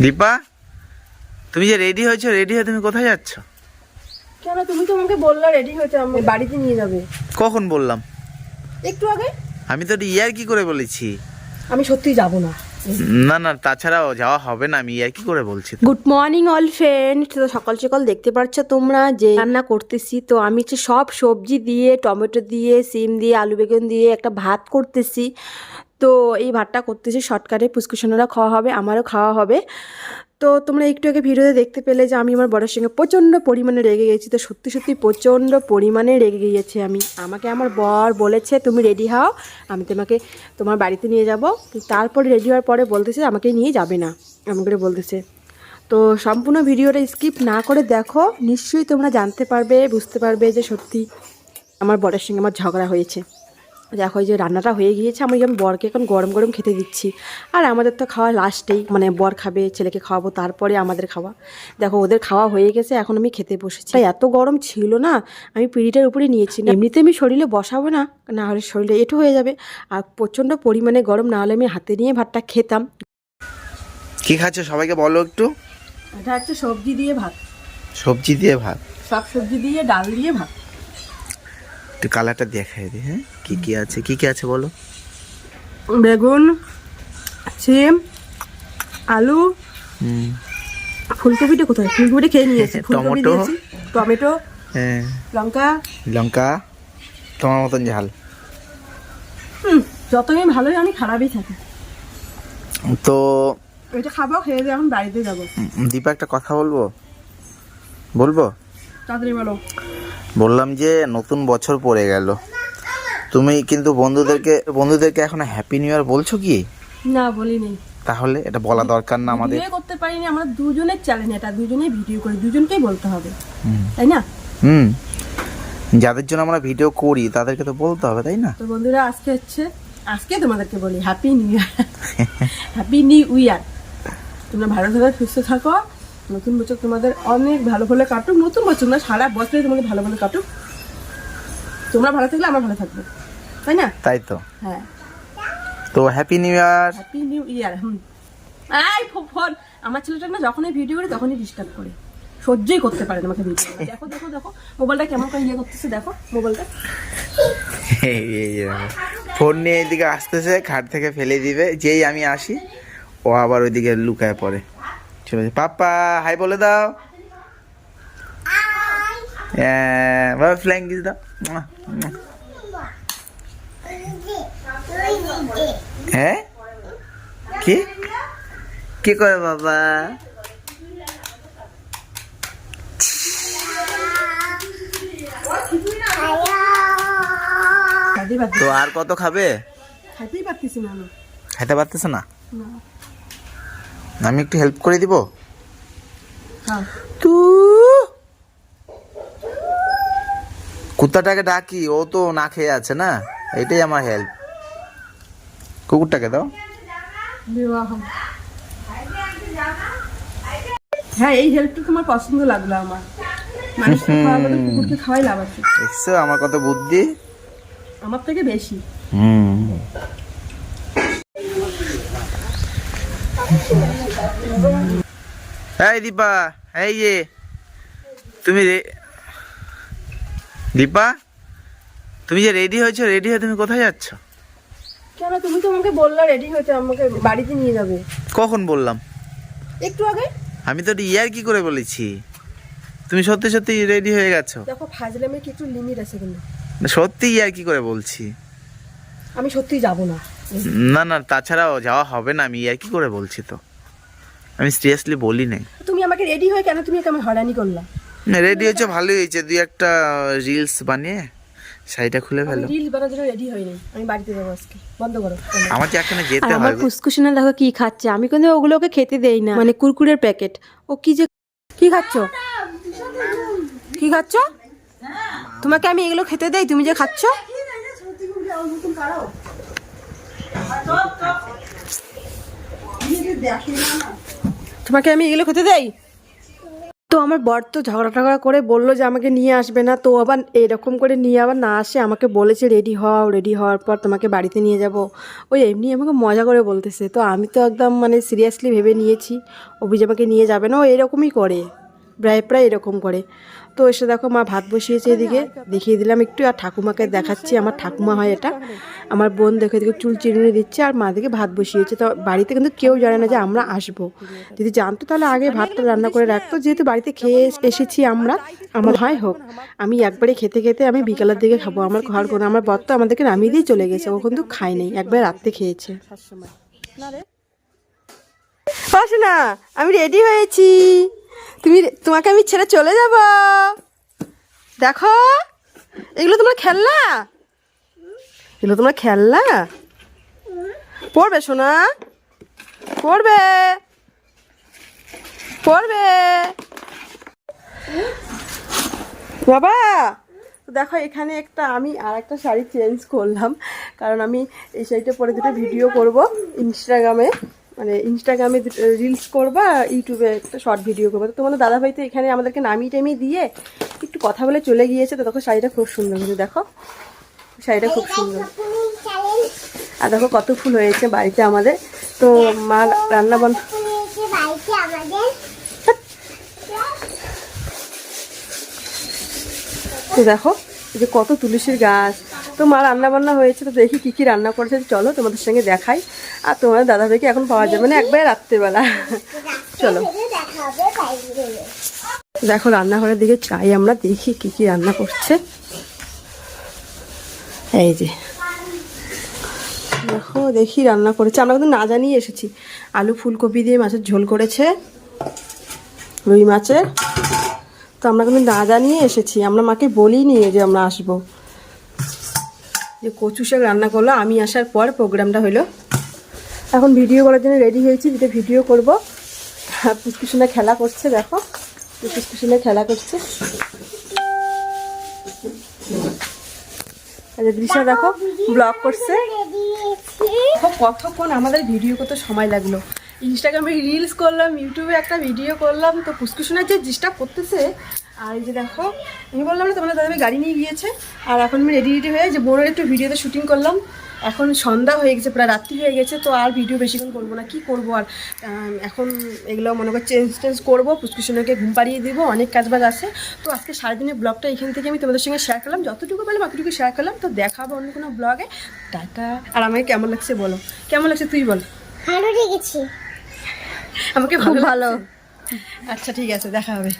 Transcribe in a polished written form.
দীপা, তুমি যে রেডি হয়েছো, রেডি হয়ে তুমি কোথায় যাচ্ছ? কেন? তুমি তো আমাকে বললা রেডি হয়েছে, আমি বাড়িতে নিয়ে যাবে। কখন বললাম? একটু আগে। আমি তো ইয়ার কি করে বলেছি। আমি সত্যি যাব না। না না, তাছাড়াও যাওয়া হবে না, আমি ইয়ার কি করে বলছি। Good morning all friend. তো সকাল সকাল দেখতে পাচ্ছ তোমরা যে রান্না করতেছি। তো আমি হচ্ছে সব সবজি দিয়ে, টমেটো দিয়ে, সিম দিয়ে, আলু বেগুন দিয়ে একটা ভাত করতেছি। তো এই ভাতটা করতেছি শর্টকাটে, পুষ্কুসোনারা খাওয়া হবে, আমারও খাওয়া হবে। তো তোমরা একটু আগে ভিডিওতে দেখতে পেলে যে আমি আমার বরের সঙ্গে প্রচণ্ড পরিমাণে রেগে গেছি। তো সত্যি সত্যি প্রচণ্ড পরিমাণে রেগে গিয়েছে আমি। আমাকে আমার বর বলেছে তুমি রেডি হও, আমি তোমাকে তোমার বাড়িতে নিয়ে যাব। তারপরে রেডি হওয়ার পরে বলতেছে আমাকে নিয়ে যাবে না, এমন করে বলতেছে। তো সম্পূর্ণ ভিডিওটা স্কিপ না করে দেখো, নিশ্চয়ই তোমরা জানতে পারবে, বুঝতে পারবে যে সত্যি আমার বরের সঙ্গে আমার ঝগড়া হয়েছে। দেখো এই যে রান্নাটা হয়ে গিয়েছে, আমি বরকে এখন গরম গরম খেতে দিচ্ছি। আর আমাদের তো খাওয়া লাস্টেই, মানে বর খাবে, ছেলেকে খাওয়াবো, তারপরে আমাদের খাওয়া। দেখো ওদের খাওয়া হয়ে গেছে, এখন আমি খেতে বসেছি। এত গরম ছিল না, আমি পিঁড়িটার উপরে নিয়েছি। এমনিতে আমি শরীরে বসাবো না, না হলে শরীরে এঁটো হয়ে যাবে। আর প্রচণ্ড পরিমাণে গরম, না হলে আমি হাতে নিয়ে ভাতটা খেতাম। কি খাচ্ছ সবাইকে বলো একটু। এটা হচ্ছে সবজি দিয়ে ভাত। সবজি দিয়ে ভাত? সব সবজি দিয়ে, ডাল দিয়ে ভাত। একটু কালারটা দেখাই দিই। হ্যাঁ, কি কি আছে, কি কি আছে বলো। বেগুন, সিম, আলু, ফুলকপিটা কোথায়? ফুলকপিটা খেয়ে নিয়েছি। ফুলকপি টমেটো। দিয়েছি, টমেটো, হ্যাঁ, লঙ্কা। লঙ্কা তোমার মতন ঝাল। যতই ভালোই আমি খারাপই থাকি। তো এটা খাবো, খেয়ে দিয়ে এখন বাড়িতে যাবো। দীপা একটা কথা বলবো। বলবো? তাড়াতাড়ি বলো। বললাম যে নতুন বছর পড়ে গেল, তুমি কিন্তু বন্ধুদেরকে এখন হ্যাপি নিউ ইয়ার বলছো কি? না, বলিনি। তাহলে এটা বলা দরকার না আমাদের? ভিডিও করতে পারিনি, আমরা দুজনের চ্যালেঞ্জ, এটা দুজনেই ভিডিও করি, দুজনকেই বলতে হবে, তাই না? যাদের জন্য আমরা ভিডিও করি তাদেরকে তো বলতে হবে, তাই না? তো বন্ধুরা, আজকে তোমাদেরকে বলি happy new year. Happy new year. তোমরা ভালো থাকো, সুস্থ থাকো। নতুন বছর তোমাদের অনেক ভালো ভালো কাটুক। নতুন বছর না, সারা বছরই তোমাদের ভালো ভালো কাটুক। তোমরা ভালো থাকলে আমরা ভালো থাকবো, তাই না? তাই তো। হ্যাঁ, তো happy new year. Happy new year. এই ফোন, আমার ছেলেটা না যখনই ভিডিও করে তখনই ডিস্টার্ব করে, সহ্যই করতে পারে না আমাকে ভিডিও। দেখো দেখো দেখো, মোবাইলটা কেমন করে ইয়ে করতেছে, দেখো মোবাইলটা। ফোন নিয়ে এদিকে আসতেছে, খাট থেকে ফেলে দিবে। যেই আমি আসি ও আবার ওইদিকে লুকায় পড়ে। চলে যায়, পাপা হাই বলে দাও। ফ্ল্যাং কিস দাও। হ্যাঁ, কি কি করে বাবা? তো আর কত খাবে? খাইতেই পারতেছি না আমি। খাইতে পারতেছে না? আমি একটু হেল্প করে দিব। হ্যাঁ, তু কুত্তাটাকে ডাকি, ও তো না খেয়ে আছে না, এটাই আমার হেল্প। কুকুরটাকে দাও। হ্যাঁ, এই হেল্পটা তোমার পছন্দ লাগলো আমার। মানুষকে খাওয়াবো না, কুকুরকে খাওয়াই লাভ আছে। দেখছো আমার কত বুদ্ধি? আমার থেকে বেশি। এই দীপা, এই যে তুমি দীপা, তুমি যে রেডি হয়েছো, রেডি হয়ে তুমি কোথায় যাচ্ছ? কেন? তুমি তো আমাকে বললা রেডি হয়েছে, আমাকে বাড়িতে নিয়ে যাবে। কখন বললাম? একটু আগে। আমি তো ইয়ার কি করে বলেছি। তুমি সত্যি সত্যি রেডি হয়ে গেছো? দেখো, ফাজলামের কি একটু লিমিট আছে কিন্তু। সত্যি ইয়ার কি করে বলছি। আমি সত্যি যাব না। না না, তাছাড়াও যাওয়া হবে না, আমি ইয়ার কি করে বলছি। তো আমি সিরিয়াসলি বলি নাই। তুমি আমাকে রেডি হয়ে কেন তুমি আমাকে হয়রানি করলা? রেডি হয়েছে, ভালোই হয়েছে। দুই একটা রিলস বানিয়ে শাড়িটা খুলে ফেলো। রিলস বানানোর জন্য রেডি হইনি, আমি বাড়িতে যাবো আজকে। বন্ধ করো। আমার যে এখানে যেতে আমার হবে। কুসকুসিনা দেখো কি খাচ্ছে, আমি কিন্তু ওগুলোকে খেতে দেই না, মানে কুরকুরের প্যাকেট। ও কি যে কি খাচ্ছ? কি খাচ্ছ? তোমাকে আমি এগুলো খেতে দেই, তুমি যে খাচ্ছ? তোমাকে আমি এগুলো খেতে দেই? তো তো আমার বর তো ঝগড়া টগড়া করে বললো যে আমাকে নিয়ে আসবে না, তো আবার এরকম করে নিয়ে আবার না আসে আমাকে বলেছে রেডি হও, রেডি হওয়ার পর তোমাকে বাড়িতে নিয়ে যাব। ওই এমনি আমাকে মজা করে বলতেছে, তো আমি তো একদম মানে সিরিয়াসলি ভেবে নিয়েছি অভি যে আমাকে নিয়ে যাবে না, ও এরকমই করে, প্রায় প্রায় এরকম করে। তো এসে দেখো মা ভাত বসিয়েছে, এদিকে দেখিয়ে দিলাম একটু, আর ঠাকুমাকে দেখাচ্ছি, আমার ঠাকুমা হয় এটা। আমার বোন দেখো এদিকে চুল চিরুনি দিচ্ছে, আর মা দিকে ভাত বসিয়েছে। তো বাড়িতে কিন্তু কেউ জানে না যে আমরা আসবো, যদি জানতো তাহলে আগে ভাতটা রান্না করে রাখতো, যেহেতু বাড়িতে খেয়ে এসেছি আমরা, আমার হয় হোক। আমি একবারে খেতে খেতে আমি বিকালের দিকে খাবো, আমার ঘর করে আমার বর তো আমাদেরকে নামিয়ে দিয়ে চলে গেছে, ও কিন্তু খায় নাই, একবারে রাত্রে খেয়েছে। না আমি রেডি হয়েছি, তোমাকে আমি ছেড়ে চলে যাব। দেখো এগুলো তোমার খেলনা, এগুলো তোমার খেলনা, পড়বে সোনা, পড়বে পড়বে বাবা। তো দেখো এখানে একটা আমি আর একটা শাড়ি চেঞ্জ করলাম, কারণ আমি এই শাড়িটা পরে দুটো ভিডিও করব ইনস্টাগ্রামে, মানে ইনস্টাগ্রামে রিলস করবো, ইউটিউবে একটা শর্ট ভিডিও করবো। তো তোমাদের দাদাভাই তো এখানে আমাদেরকে নামিয়ে টামিয়ে দিয়ে একটু কথা বলে চলে গিয়েছে। তো দেখো শাড়িটা খুব সুন্দর, কিন্তু দেখো শাড়িটা খুব সুন্দর, আর দেখো কত ফুল হয়েছে বাড়িতে আমাদের। তো মা রান্না তো দেখো এই যে কত তুলসীর গাছ। তো মা রান্না বান্না হয়েছে, তো দেখি কী কী রান্না করেছে, চলো তোমাদের সঙ্গে দেখাই। আর তোমাদের দাদাভাইকে এখন পাওয়া যাবে না, একবারে রাত্রেবেলা। চলো দেখো রান্নাঘরের দিকে চাই, আমরা দেখি কী কী রান্না করছে। এই যে দেখো দেখি রান্না করেছে, আমরা কিন্তু না জানিয়ে এসেছি। আলু ফুলকপি দিয়ে মাছের ঝোল করেছে, রুই মাছের। তো আমরা কিন্তু না জানিয়ে এসেছি, আমরা মাকে বলিনি যে আমরা আসবো। যে কচু শাক রান্না করলো আমি আসার পর প্রোগ্রামটা হলো। এখন ভিডিও করার জন্য রেডি হয়েছি, যেটা ভিডিও করবো। পুষ্কুসোনা খেলা করছে, দেখো পুষ্কুসোনা খেলা করছে। দৃশ্য দেখো ব্লগ করছে। কতক্ষণ আমাদের ভিডিও করতে সময় লাগলো, ইনস্টাগ্রামে রিলস করলাম, ইউটিউবে একটা ভিডিও করলাম। তো পুষ্কুসোনার যে ডিস্টার্ব করতেছে। আর এই যে দেখো আমি বললাম না তোমাদের দাদা গাড়ি নিয়ে গিয়েছে, আর এখন আমি রেডি হয়ে যে বোনের একটু ভিডিওতে শুটিং করলাম। এখন সন্ধ্যা হয়ে গেছে, প্রায় রাত্রি হয়ে গেছে, তো আর ভিডিও বেশিক্ষণ করবো না, কি করবো আর। এখন এগুলো মনে করো চেঞ্জ করবো, পুষ্কুসোনাকে ঘুম পাড়িয়ে দিব, অনেক কাজবাজ আছে। তো আজকে সারাদিনের ব্লগটা এখান থেকে আমি তোমাদের সঙ্গে শেয়ার করলাম, যতটুকু পারলাম অতটুকু শেয়ার করলাম। তো দেখাবো অন্য কোনো ব্লগে। টাটা। আর আমাকে কেমন লাগছে বলো, কেমন লাগছে তুই বল। ভালো লেগেছে, আমাকে খুব ভালো। আচ্ছা ঠিক আছে, দেখা হবে।